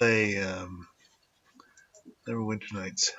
play Neverwinter Nights.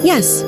Yes.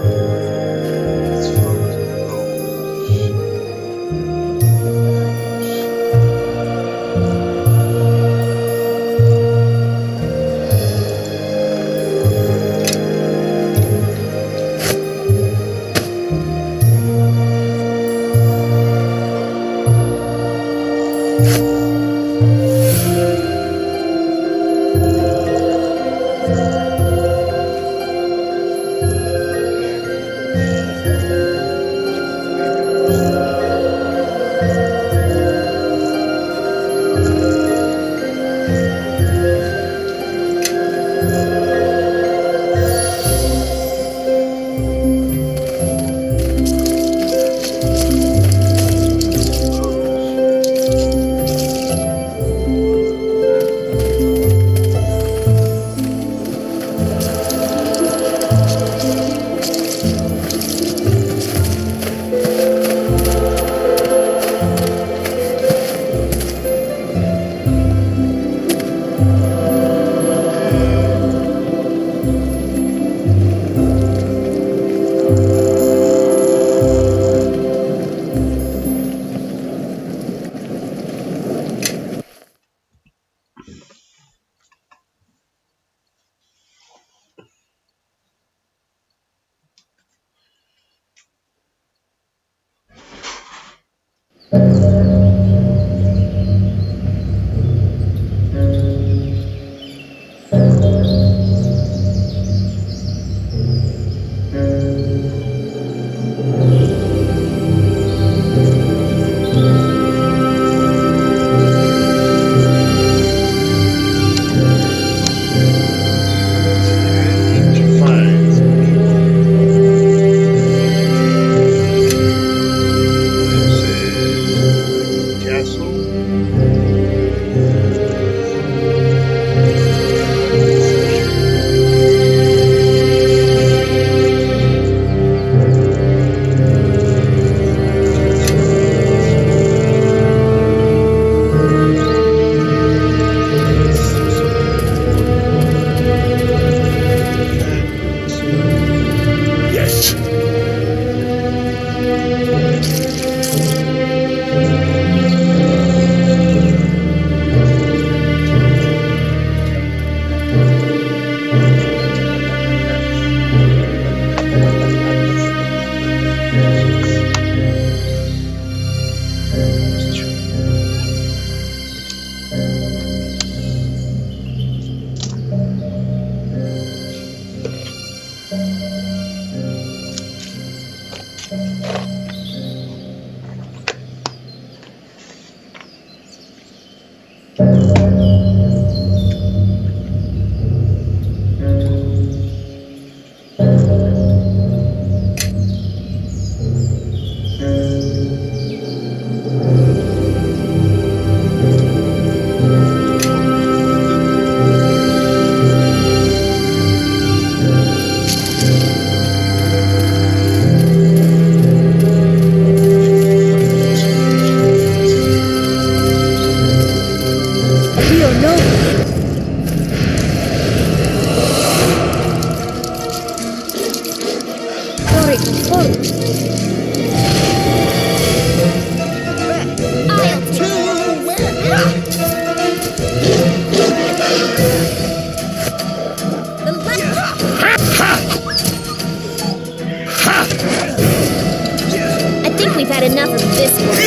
this one.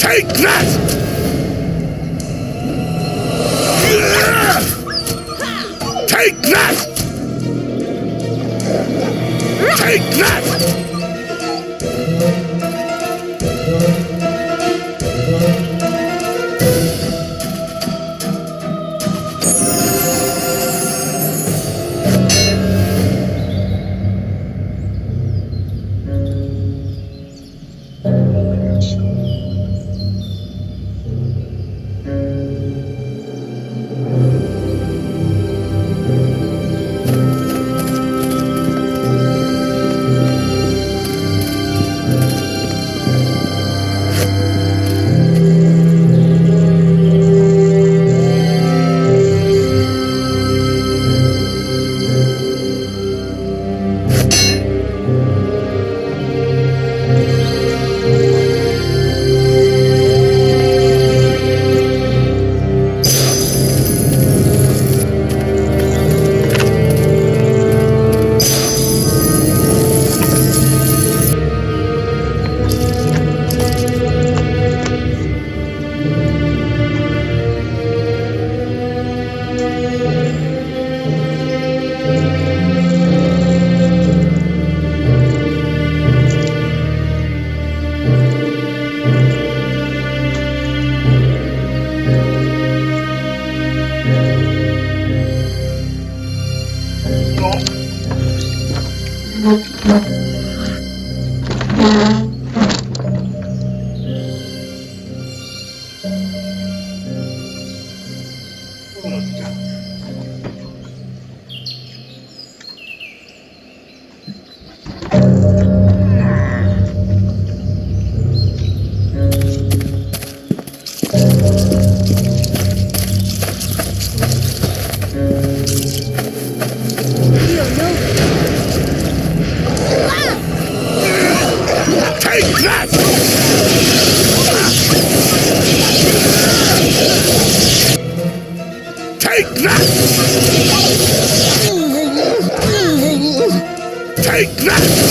Take that! Take that! Take that! Take that! Take that! Take that!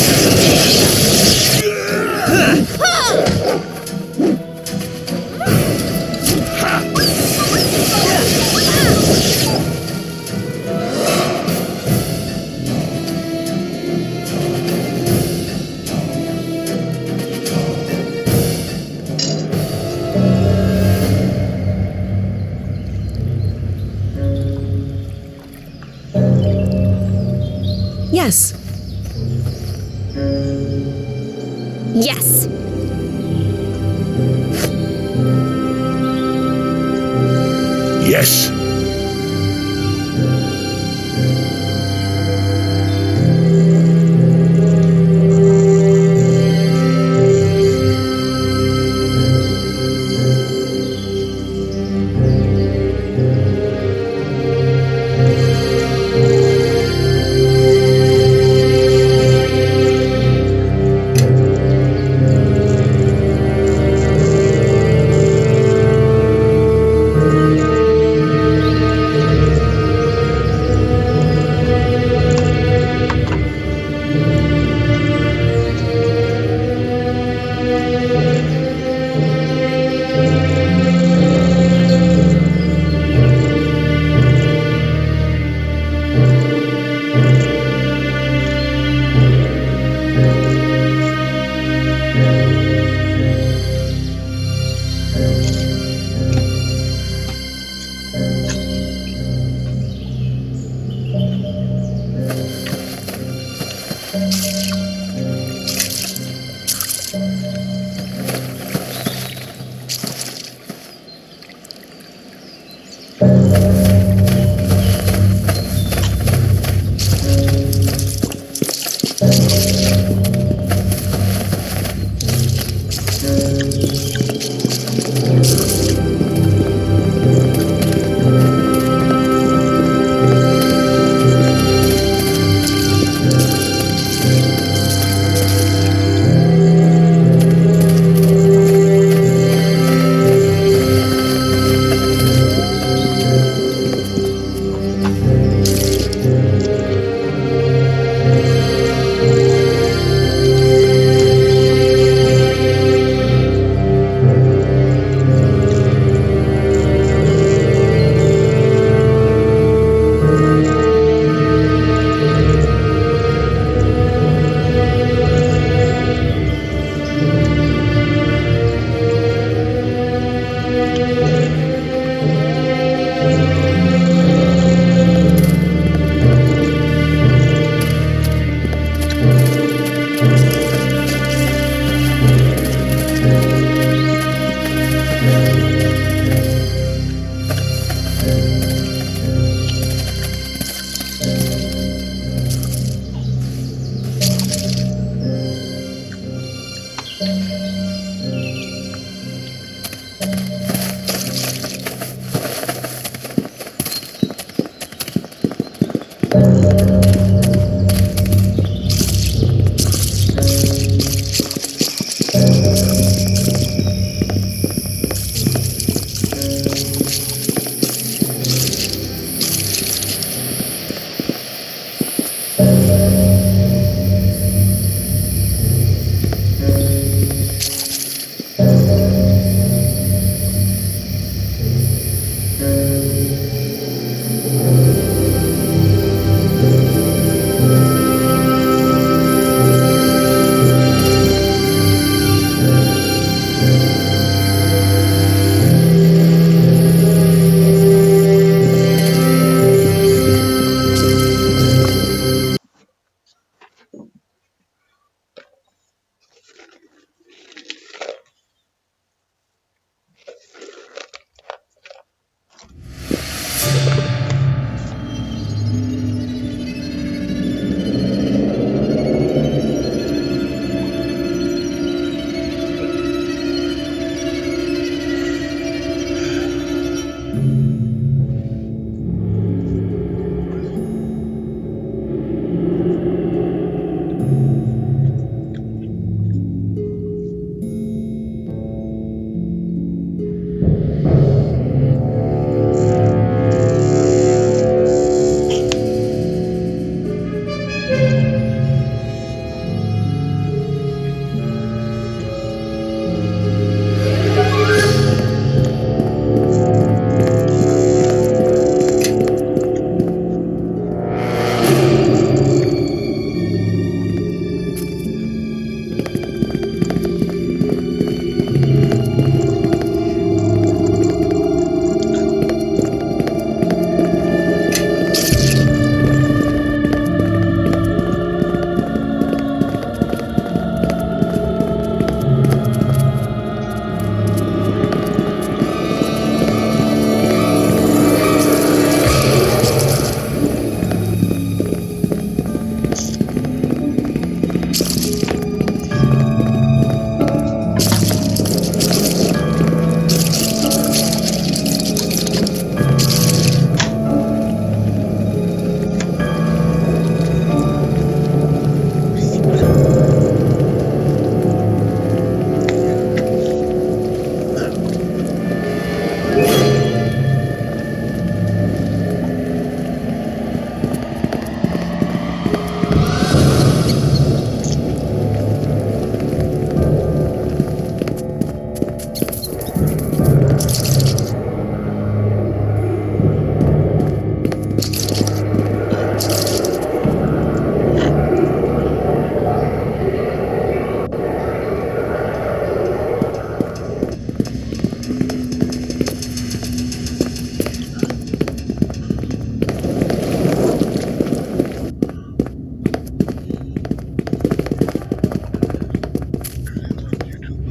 Yes. Yes. Yes.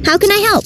How can I help?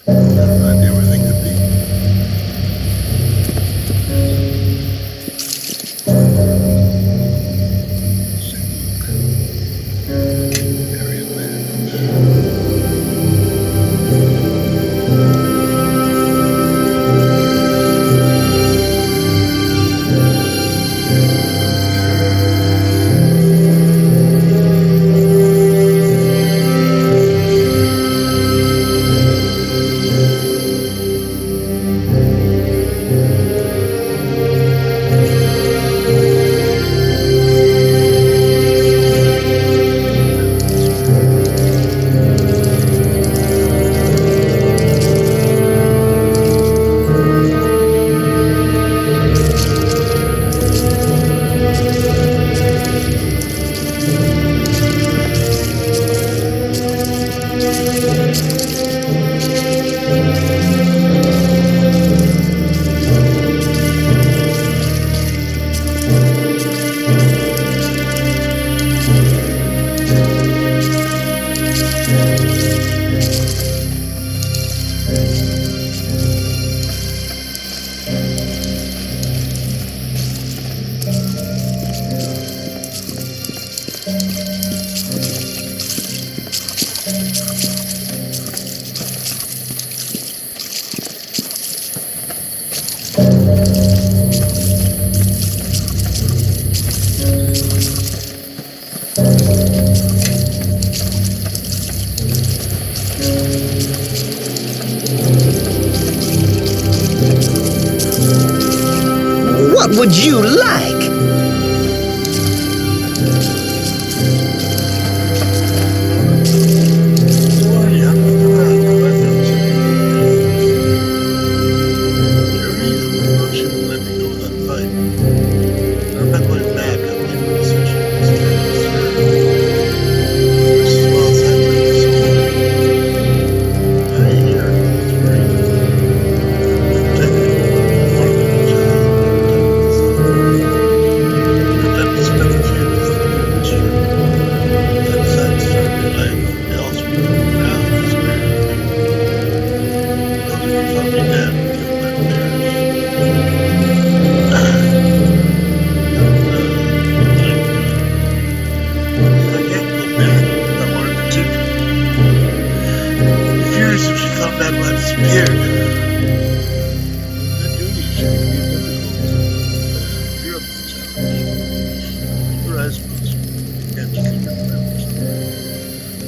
have an idea where they could be. Let's take a look. Area managed. What would you like?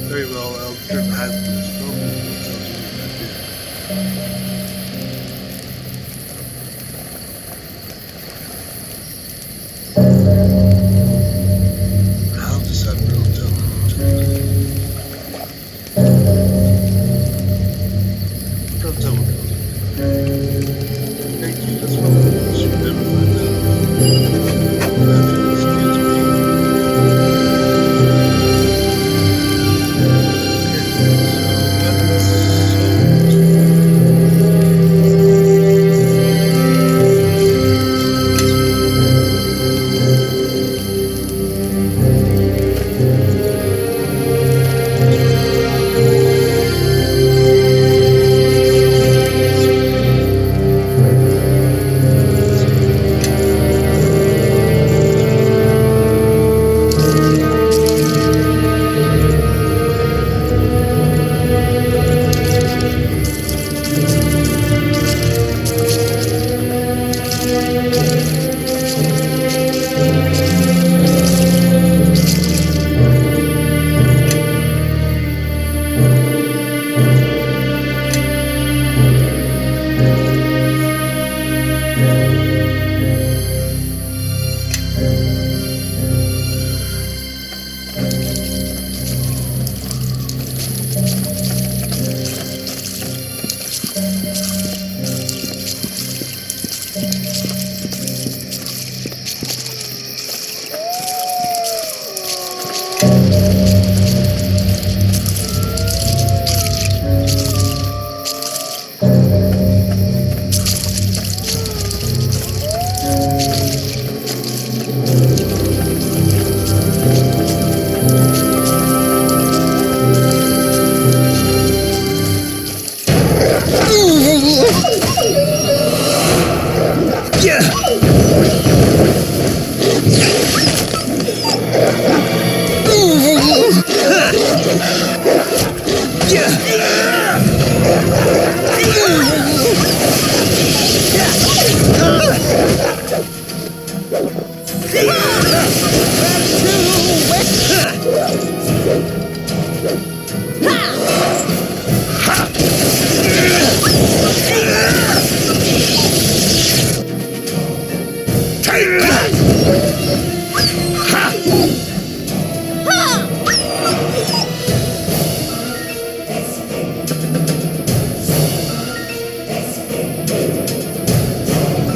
Very well, I'll turn behind this program and tells you what I did. I'll decide what I'll tell them. Don't tell them. Thank you, that's what you never find out. Excuse me.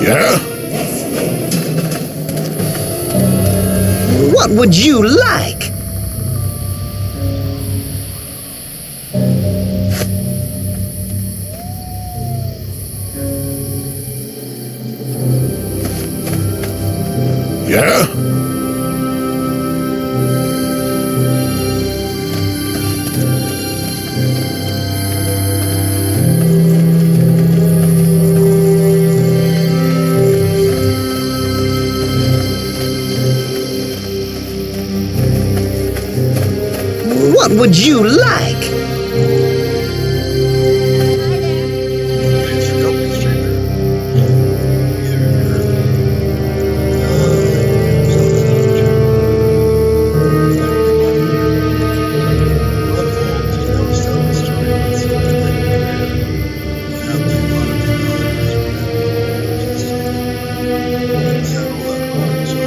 Yeah? What would you like? Yeah? What would you like? Thanks for helping, stranger. My fault. I was telling the story about something that without the modern technology was it's not all that hard, so I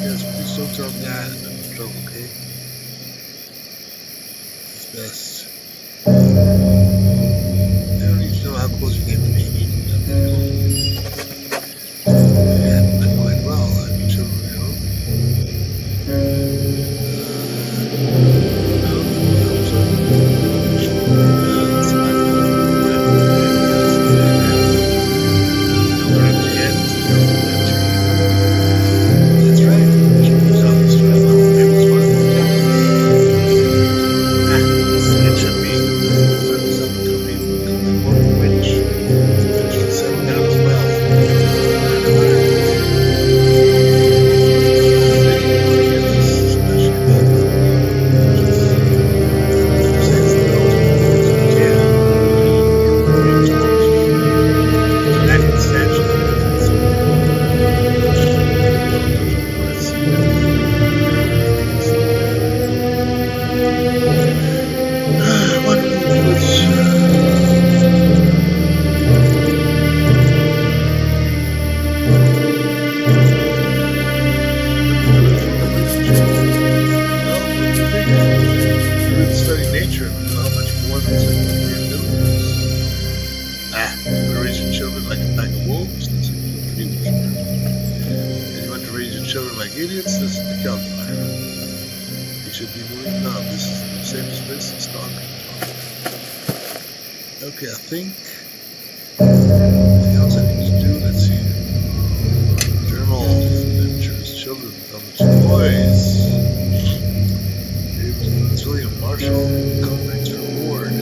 was like, please don't tell Dad I'm in trouble, okay? It's best. They don't need to know how close you came to me. And I'm quite well. I have children at home. Study nature and how much more than your abilities. You raise your children like a pack of wolves, that's a pretty much. And you want to raise your children like idiots, this is the calculator. You should be moving on. This is the safest place to start. Okay, I think anything else I need to do, let's see. Journal, adventures, children become toys. William Marshall, Conrad's Reward.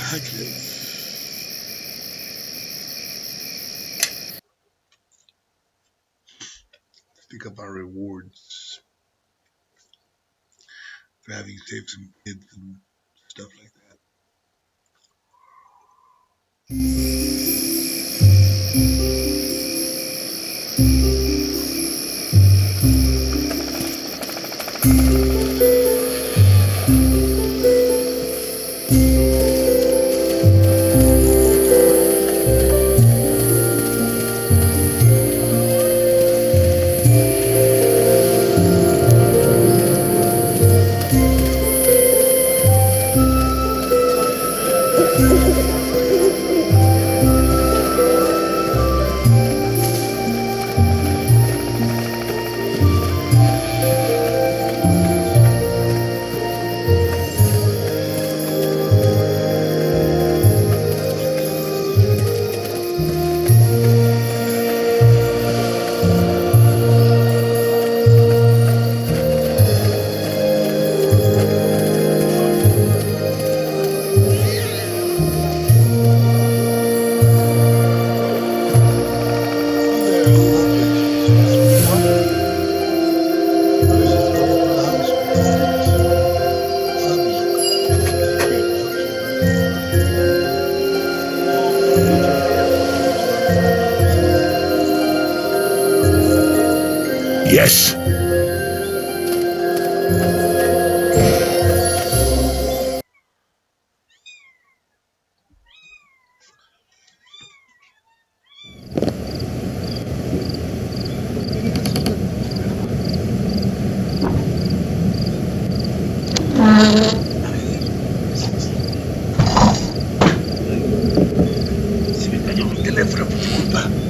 I can pick up our rewards for having saved some kids and stuff like that. Yes. Si mi taglio il telefono per colpa.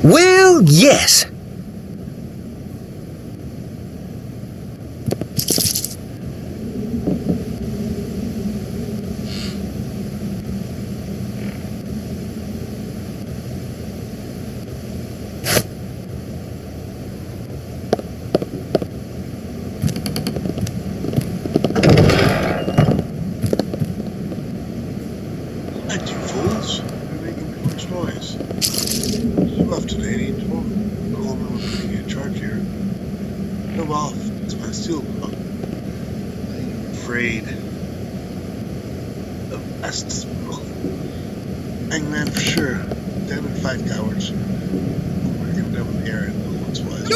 Well, yes. Thank you, fools. You're making too much noise. You left today, ain't you? Coleman was putting you in charge here. Go off. It's my steel dog. I'm afraid of Estes. Hangman for sure. Down in 5 cowards. We're getting down in the air and no one's wise.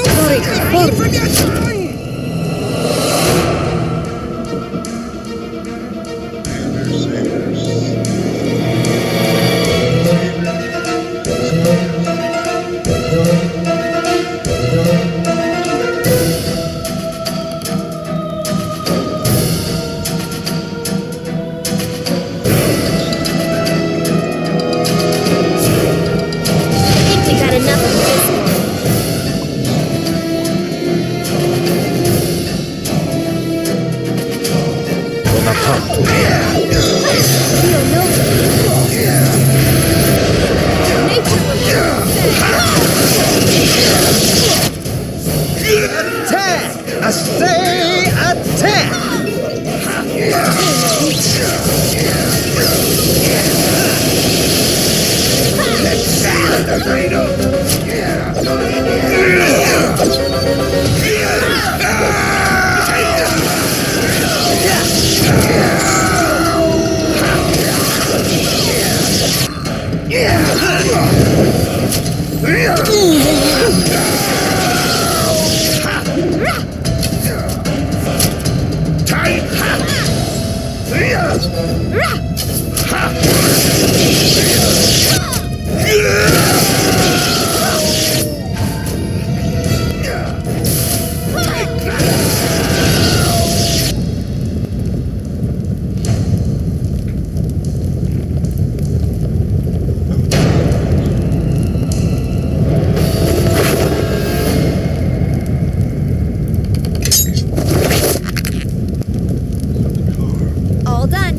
Saviors, saviors. All done.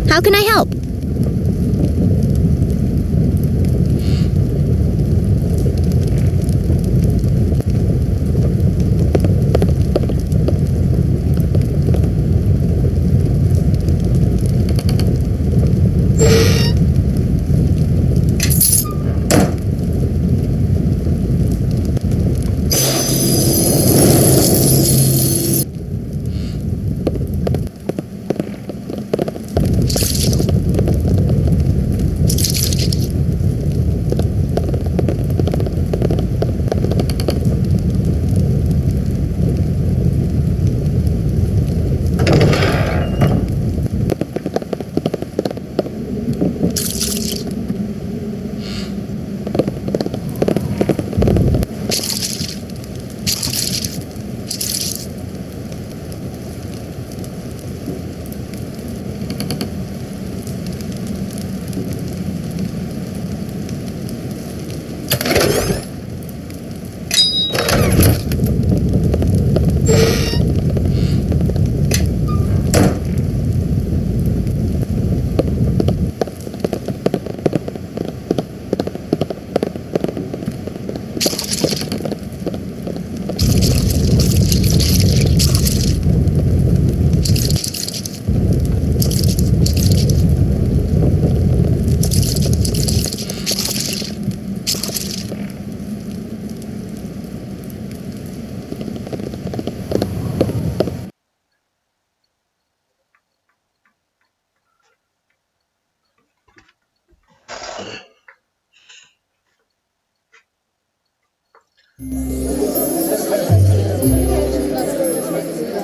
How can I help?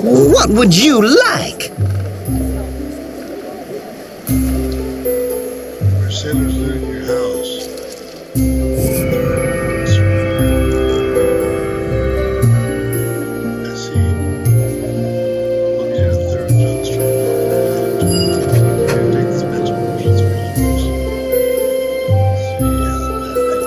What would you like? Are sailors living in your house? I see. Look at the third John Street. Take this mental motions for use. See how that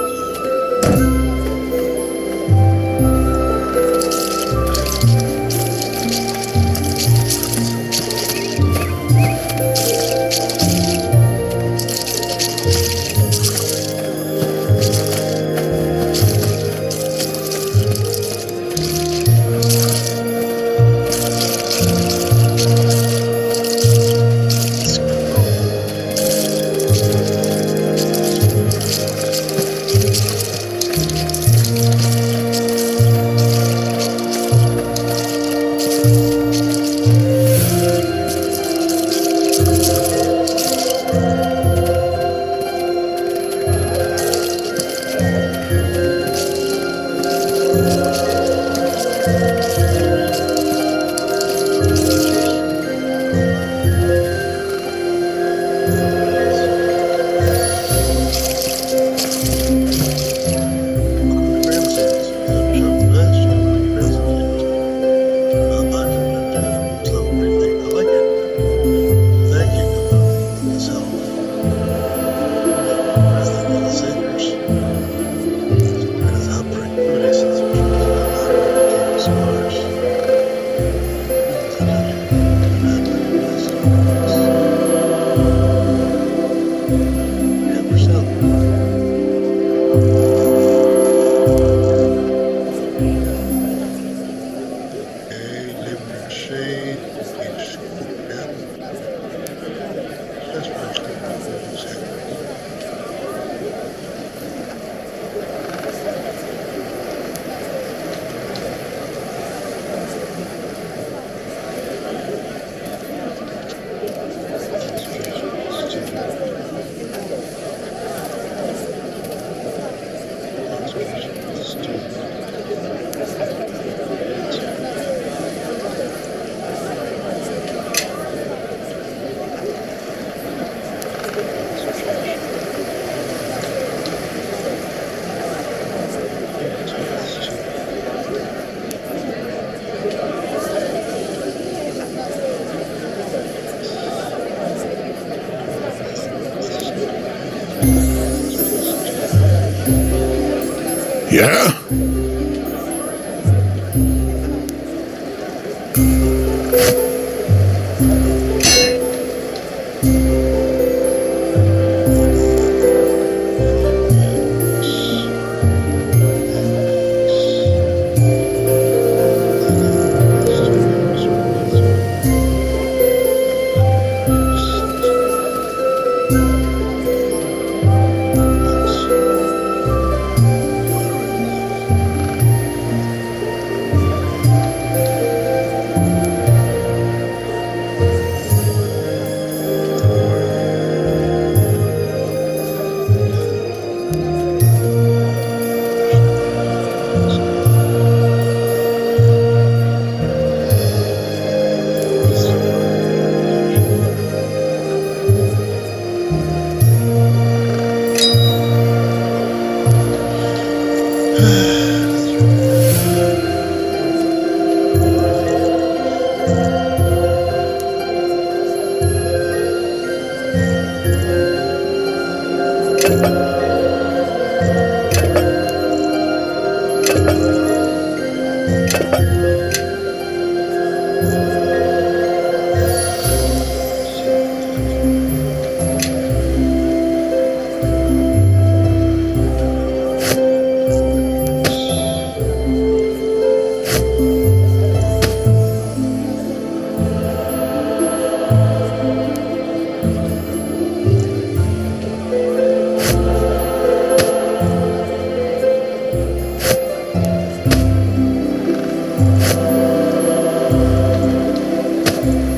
Yeah?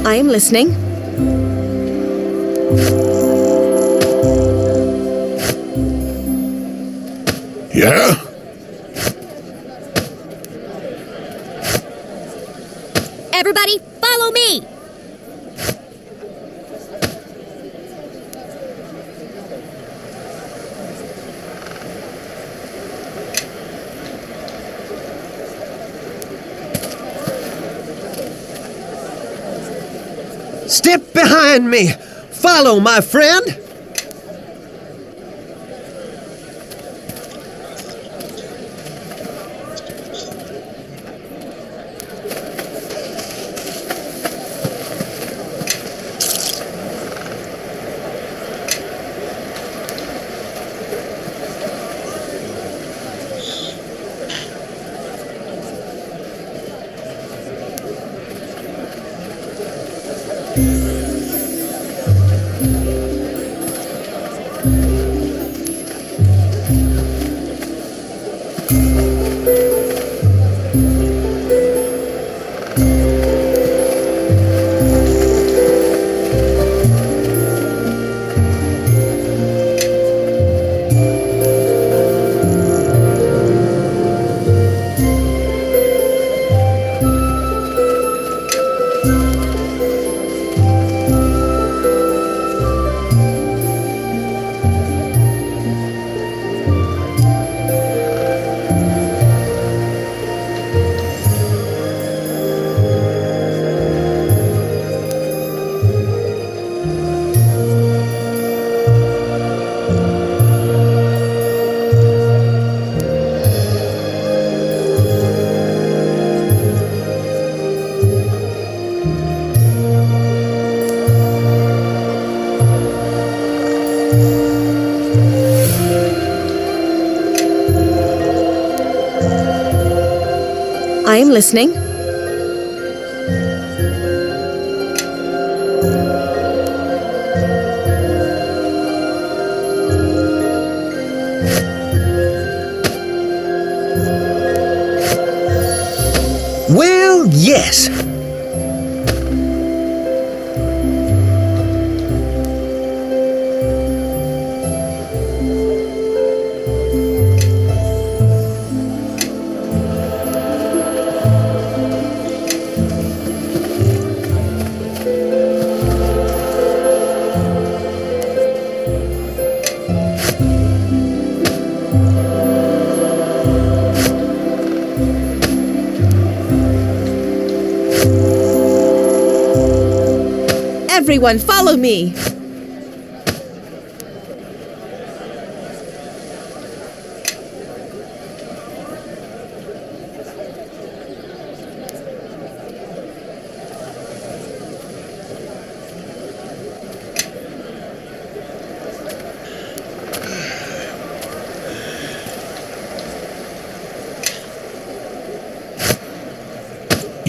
I am listening. Yeah? Everybody, follow me! Step behind me. Follow, my friend. I am listening. Well, yes. Everyone, follow me!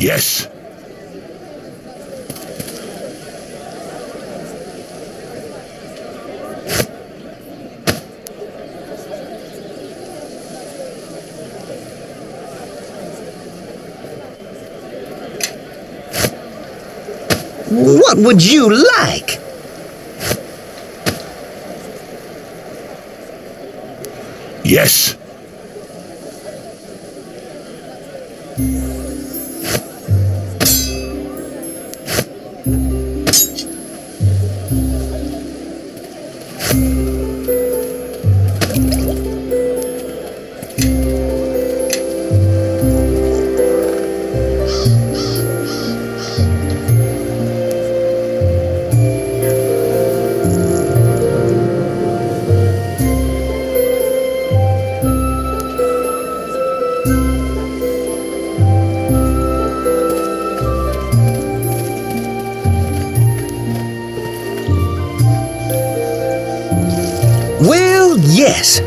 Yes. What would you like? Yes. Well, yes.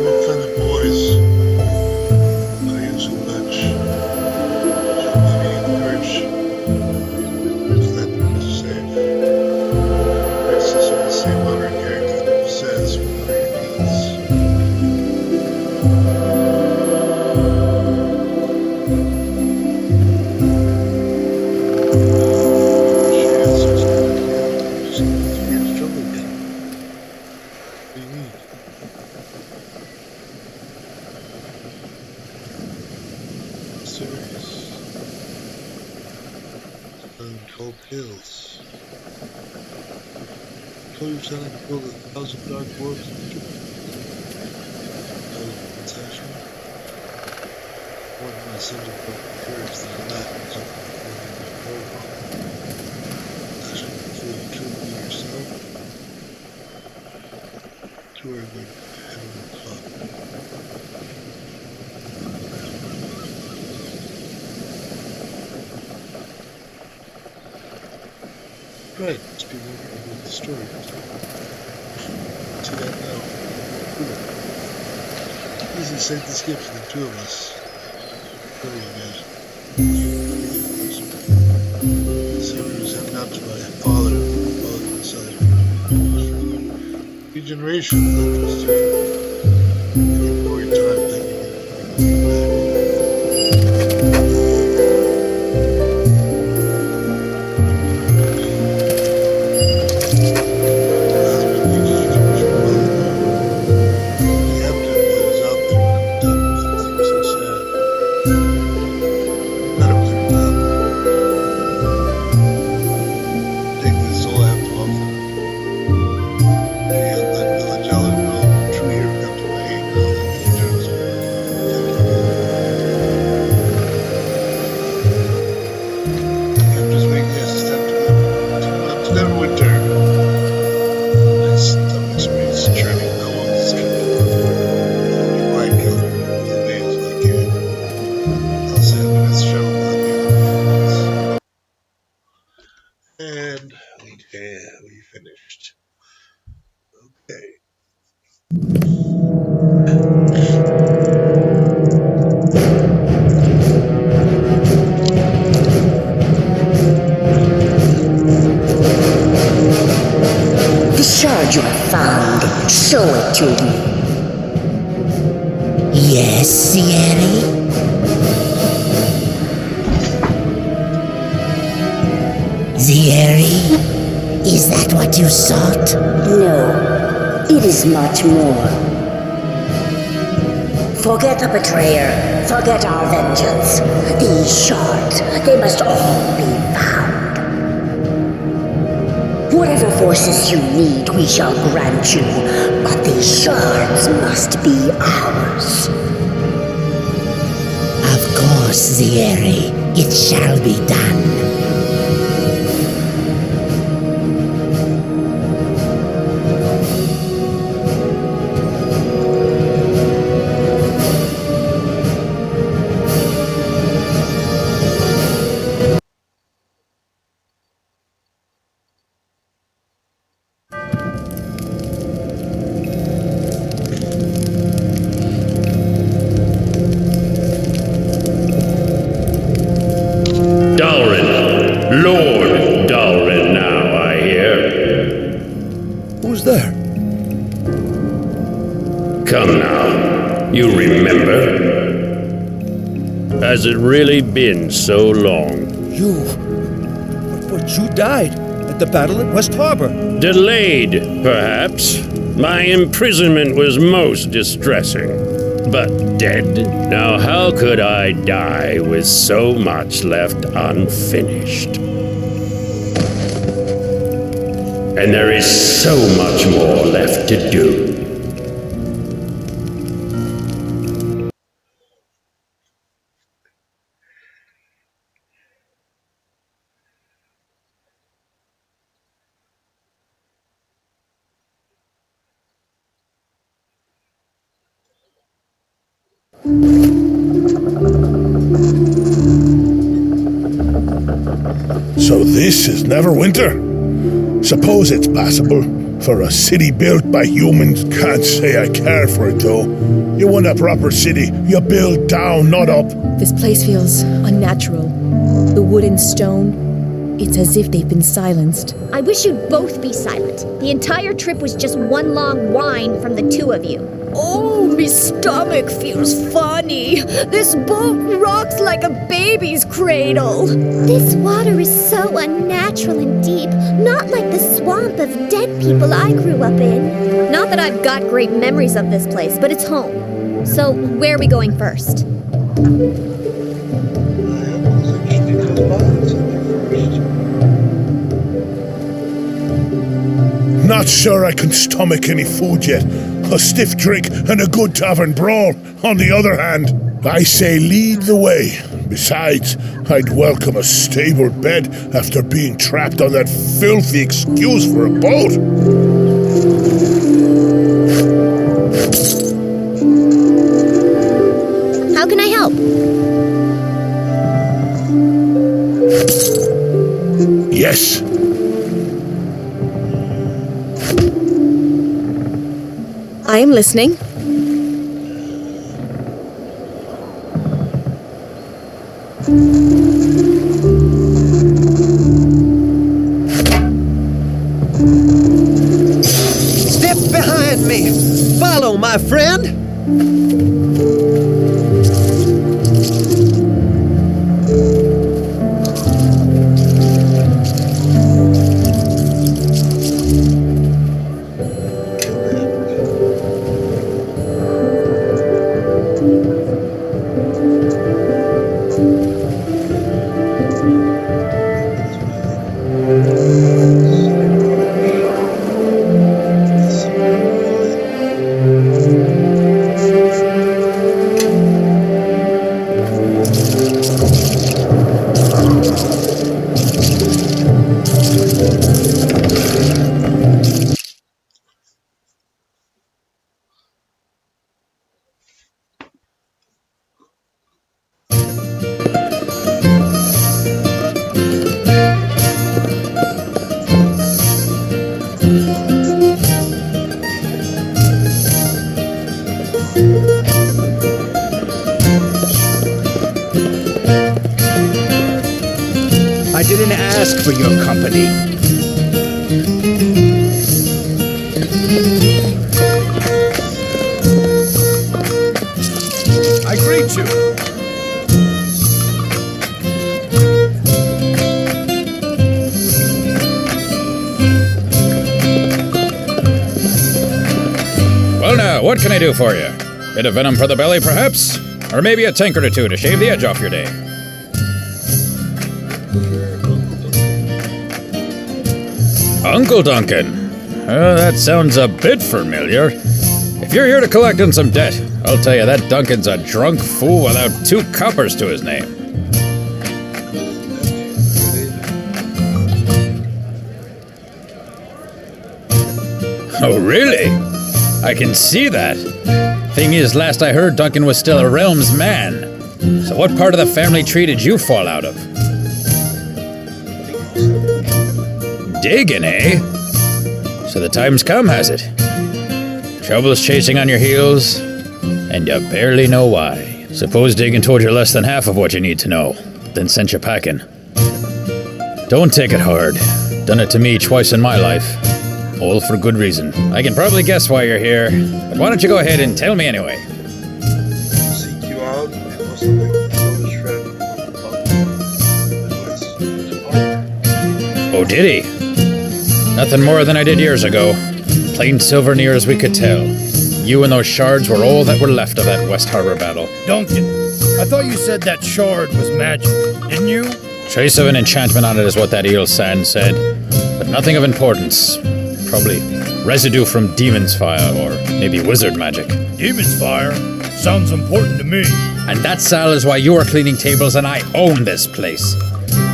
What kind of boys are you so much? Should we be encouraged? Just let them be safe. Grace is all the same honor and character that it says for your deeds. She answers to the kid. Just you're in trouble again. What do you need? Serious. 12 kills. Told you telling to build 1,000 dark dwarves in the session. More than a single book of curves than that was up before the program. Session before you truly be yourself. Two are good head of the club. Right, must be working with the story. See that now. Cool. Easy to save the skips for the two of us. Really, guys. Sarah was heading out to my father inside. Regeneration, that was to glory time thing. Neverwinter Nights. Some experience churning no one's white color the waves like it. I'll say I'm in this show and we finished. Okay. The shard you have found, show it to me. Yes, Sierra? Sierra? Is that what you sought? No, it is much more. Forget the betrayer. Forget our vengeance. These shards, they must all be found. Whatever forces you need, we shall grant you. But these shards must be ours. Of course, Zieri. It shall be done. Dalrin. Lord Dalrin now, I hear. Who's there? Come now. You remember? Has it really been so long? But you died at the battle at West Harbor. Delayed, perhaps. My imprisonment was most distressing. But dead? Now how could I die with so much left unfinished? And there is so much more left to do. So this is Neverwinter? Suppose it's passable for a city built by humans. Can't say I care for it though. You want a proper city, you build down, not up. This place feels unnatural. The wood and stone, it's as if they've been silenced. I wish you'd both be silent. The entire trip was just one long whine from the two of you. Oh, my stomach feels funny. This boat rocks like a baby's cradle. This water is so unnatural and deep, not like the swamp of dead people I grew up in. Not that I've got great memories of this place, but it's home. So, where are we going first? Not sure I can stomach any food yet. A stiff drink and a good tavern brawl, on the other hand. I say lead the way. Besides, I'd welcome a stable bed after being trapped on that filthy excuse for a boat. How can I help? Yes. I am listening. Step behind me. Follow, my friend. I didn't ask for your company. I greet you. what can I do for you? Bit of venom for the belly, perhaps? Or maybe a tankard or two to shave the edge off your day? Uncle Duncan. That sounds a bit familiar. If you're here to collect on some debt, I'll tell you that Duncan's a drunk fool without 2 coppers to his name. Oh, really? I can see that. Thing is, last I heard, Duncan was still a realm's man. So what part of the family tree did you fall out of? Digging, eh? So the time's come, has it? Trouble's chasing on your heels, and you barely know why. Suppose Diggin told you less than half of what you need to know, then sent you packing. Don't take it hard. Done it to me twice in my life. All for good reason. I can probably guess why you're here, but why don't you go ahead and tell me anyway? Seek you out and also like foolish friend. Oh, did he? Nothing more than I did years ago. Plain silver near as we could tell. You and those shards were all that were left of that West Harbor battle. Duncan, I thought you said that shard was magic, didn't you? Trace of an enchantment on it is what that eel sand said, but nothing of importance. Probably residue from demon's fire, or maybe wizard magic. Demon's fire? Sounds important to me. And that, Sal, is why you are cleaning tables and I own this place.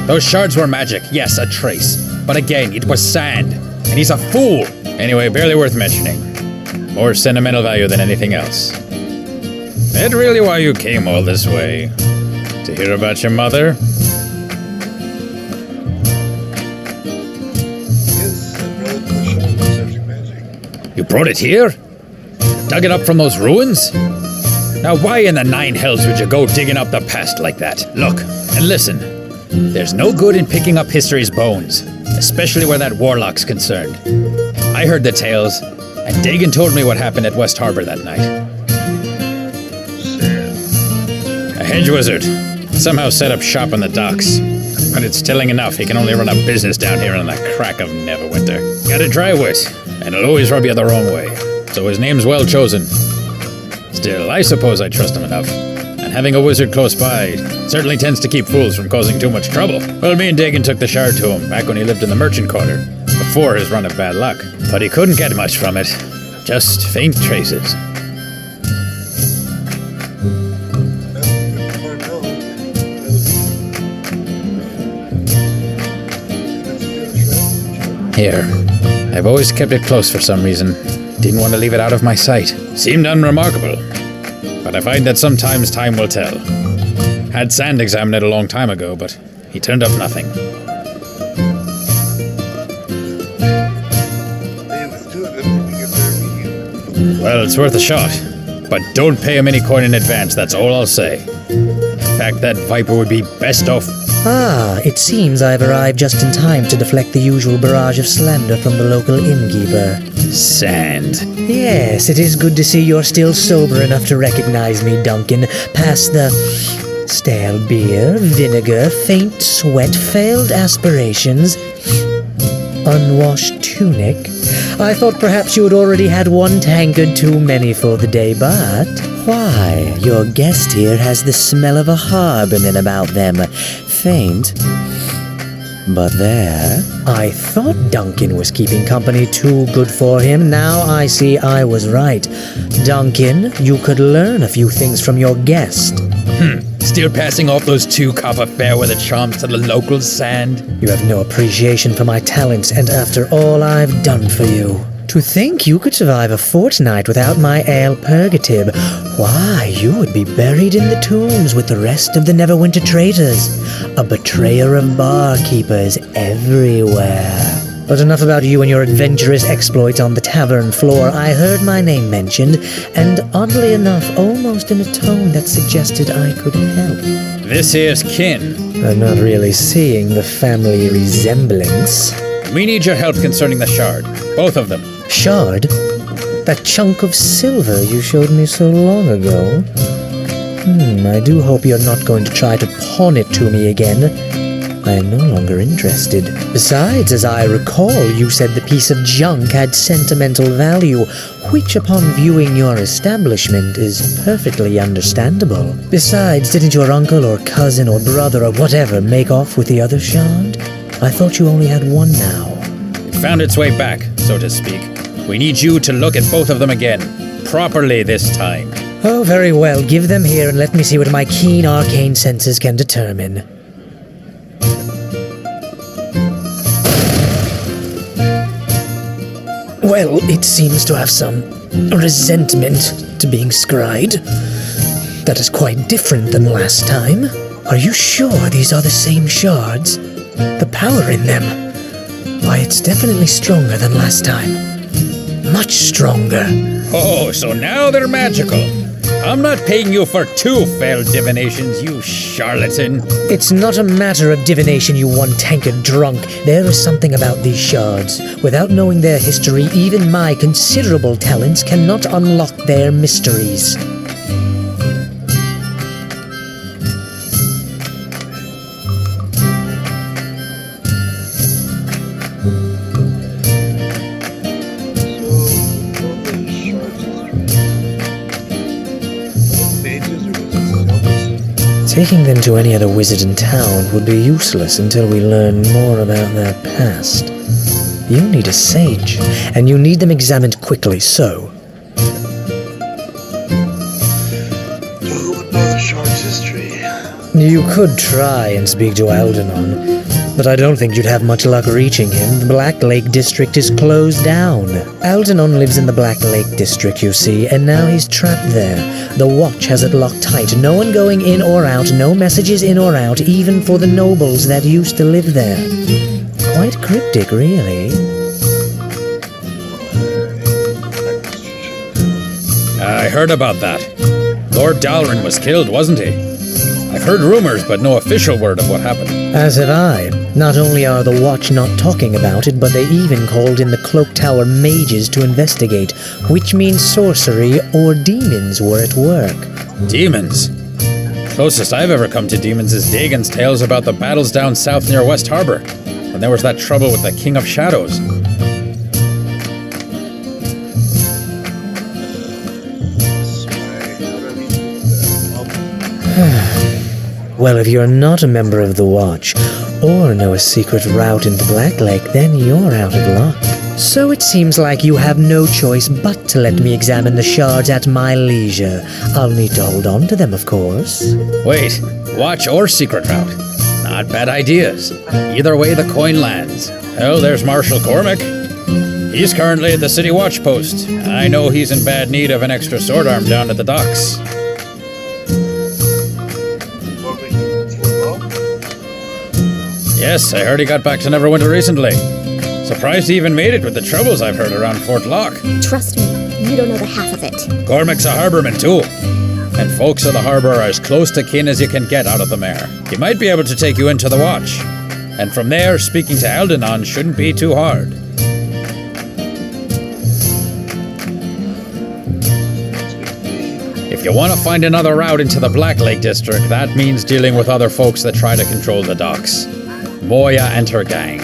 Those shards were magic, yes, a trace. But again, it was sand, and he's a fool. Anyway, barely worth mentioning. More sentimental value than anything else. That really why you came all this way? To hear about your mother? You brought it here? Dug it up from those ruins? Now why in the 9 hells would you go digging up the past like that? Look, and listen. There's no good in picking up history's bones, especially where that warlock's concerned. I heard the tales, and Dagon told me what happened at West Harbor that night. A hedge wizard somehow set up shop on the docks. But it's telling enough he can only run a business down here on the crack of Neverwinter. Got a dry wit, and it'll always rub you the wrong way. So his name's well chosen. Still, I suppose I trust him enough. And having a wizard close by certainly tends to keep fools from causing too much trouble. Well, me and Dagon took the shard to him back when he lived in the merchant quarter, before his run of bad luck. But he couldn't get much from it. Just faint traces. Here. I've always kept it close for some reason. Didn't want to leave it out of my sight. Seemed unremarkable. But I find that sometimes time will tell. Had Sand examine it a long time ago, but he turned up nothing. Well, it's worth a shot. But don't pay him any coin in advance, that's all I'll say. In fact, that viper would be best off. Ah, it seems I've arrived just in time to deflect the usual barrage of slander from the local innkeeper. Sand. Yes, it is good to see you're still sober enough to recognize me, Duncan. Past the stale beer, vinegar, faint sweat, failed aspirations, unwashed tunic. I thought perhaps you had already had one tankard too many for the day, but why, your guest here has the smell of a harbourman about them. Faint, but there. I thought Duncan was keeping company too good for him. Now I see I was right. Duncan, you could learn a few things from your guest. Still passing off those 2 copper fairweather charms to the local Sand? You have no appreciation for my talents, and after all I've done for you. To think you could survive a fortnight without my ale purgative. Why, you would be buried in the tombs with the rest of the Neverwinter traitors. A betrayer of barkeepers everywhere. But enough about you and your adventurous exploits on the tavern floor. I heard my name mentioned, and oddly enough, almost in a tone that suggested I could help. This here's kin. I'm not really seeing the family resemblance. We need your help concerning the shard. Both of them. Shard? That chunk of silver you showed me so long ago? I do hope you're not going to try to pawn it to me again. I am no longer interested. Besides, as I recall, you said the piece of junk had sentimental value. which upon viewing your establishment is perfectly understandable. Besides, didn't your uncle or cousin or brother or whatever make off with the other shard? I thought you only had one now. It found its way back, so to speak. We need you to look at both of them again. Properly this time. Oh, very well. Give them here and let me see what my keen arcane senses can determine. Well, it seems to have some resentment to being scryed. That is quite different than last time. Are you sure these are the same shards? The power in them? Why, it's definitely stronger than last time. Much stronger. Oh, so now they're magical. I'm not paying you for 2 failed divinations, you charlatan. It's not a matter of divination, you one-tankard drunk. There is something about these shards. Without knowing their history, even my considerable talents cannot unlock their mysteries. Taking them to any other wizard in town would be useless until we learn more about their past. You need a sage, and you need them examined quickly, so... Who would know the shard's history? You could try and speak to Algernon, but I don't think you'd have much luck reaching him. The Black Lake District is closed down. Algernon lives in the Black Lake District, you see, and now he's trapped there. The watch has it locked tight. No one going in or out, no messages in or out, even for the nobles that used to live there. Quite cryptic, really. I heard about that. Lord Dalrin was killed, wasn't he? I've heard rumors, but no official word of what happened. As have I. Not only are the Watch not talking about it, but they even called in the Cloak Tower mages to investigate, which means sorcery or demons were at work. Demons? Closest I've ever come to demons is Dagon's tales about the battles down south near West Harbor, when there was that trouble with the King of Shadows. Well, if you're not a member of the Watch, or know a secret route into Black Lake, then you're out of luck. So it seems like you have no choice but to let me examine the shards at my leisure. I'll need to hold on to them, of course. Wait, Watch or secret route? Not bad ideas. Either way the coin lands. Hell, there's Marshal Cormac. He's currently at the City Watch Post. I know he's in bad need of an extra sword arm down at the docks. Yes, I heard he got back to Neverwinter recently. Surprised he even made it with the troubles I've heard around Fort Locke. Trust me, you don't know the half of it. Cormac's a harborman too. And folks of the harbor are as close to kin as you can get out of the mare. He might be able to take you into the Watch. And from there, speaking to Algernon shouldn't be too hard. If you want to find another route into the Black Lake District, that means dealing with other folks that try to control the docks. Moya and her gang.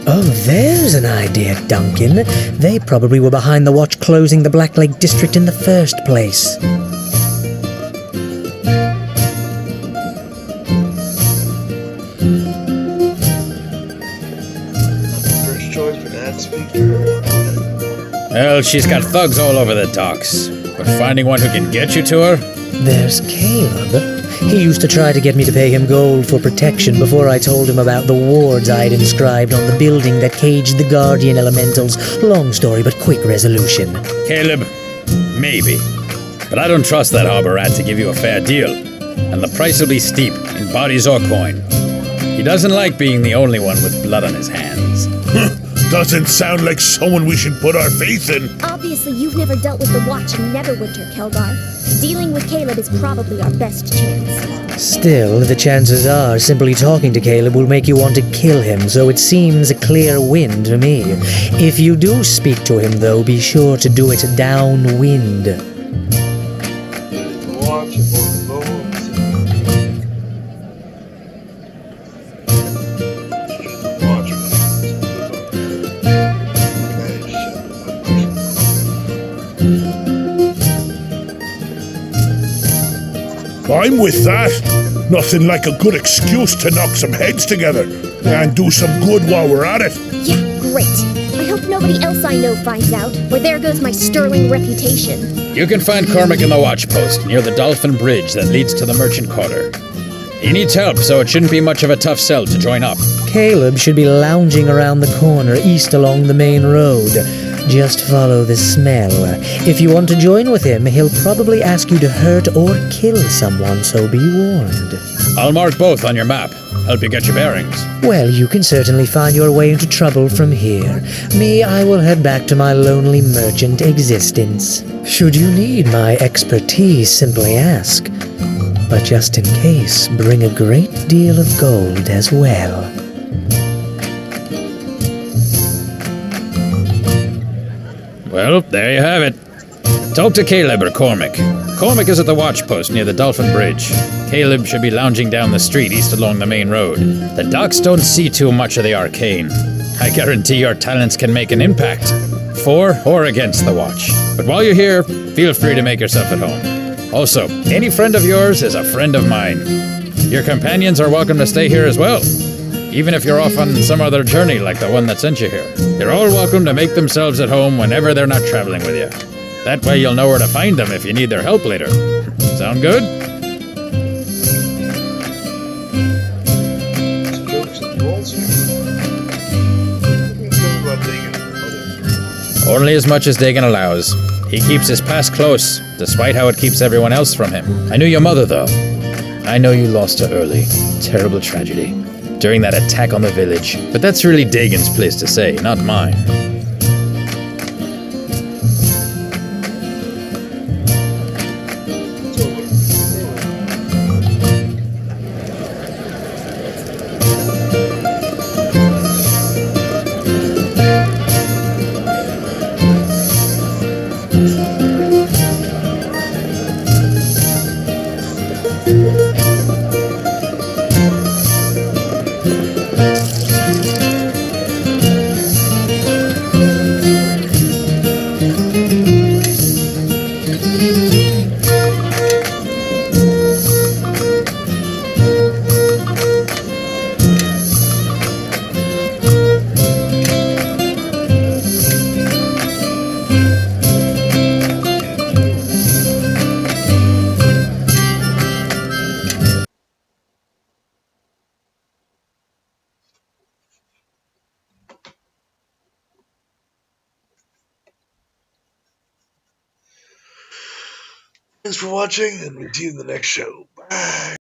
Oh, there's an idea, Duncan. They probably were behind the Watch closing the Black Lake District in the first place. First choice for that speaker. Well, she's got thugs all over the docks. But finding one who can get you to her? There's Caleb. He used to try to get me to pay him gold for protection before I told him about the wards I'd inscribed on the building that caged the Guardian Elementals. Long story, but quick resolution. Caleb, maybe. But I don't trust that harbor rat to give you a fair deal. And the price will be steep, in bodies or coin. He doesn't like being the only one with blood on his hands. Doesn't sound like someone we should put our faith in. Obviously, you've never dealt with the Watch in Neverwinter, Kelgar. Dealing with Caleb is probably our best chance. Still, the chances are simply talking to Caleb will make you want to kill him, so it seems a clear win to me. If you do speak to him, though, be sure to do it downwind. Watch it on the boat. I'm with that. Nothing like a good excuse to knock some heads together and do some good while we're at it. Yeah, great. I hope nobody else I know finds out, or there goes my sterling reputation. You can find Cormac in the watch post near the Dolphin Bridge that leads to the Merchant Quarter. He needs help, so it shouldn't be much of a tough sell to join up. Caleb should be lounging around the corner east along the main road. Just follow the smell. If you want to join with him, he'll probably ask you to hurt or kill someone, so be warned. I'll mark both on your map. Help you get your bearings. Well, you can certainly find your way into trouble from here. Me, I will head back to my lonely merchant existence. Should you need my expertise, simply ask. But just in case, bring a great deal of gold as well. Well, there you have it. Talk to Caleb or Cormac. Cormac is at the watch post near the Dolphin Bridge. Caleb should be lounging down the street east along the main road. The docks don't see too much of the arcane. I guarantee your talents can make an impact, for or against the watch. But while you're here, feel free to make yourself at home. Also, any friend of yours is a friend of mine. Your companions are welcome to stay here as well. Even if you're off on some other journey like the one that sent you here. They're all welcome to make themselves at home whenever they're not traveling with you. That way you'll know where to find them if you need their help later. Sound good? Jokes and balls here. Tell me about Dagan. Only as much as Dagan allows. He keeps his past close, despite how it keeps everyone else from him. I knew your mother, though. I know you lost her early. Terrible tragedy. During that attack on the village. But that's really Dagan's place to say, not mine. Thanks for watching, and we'll see you in the next show. Bye.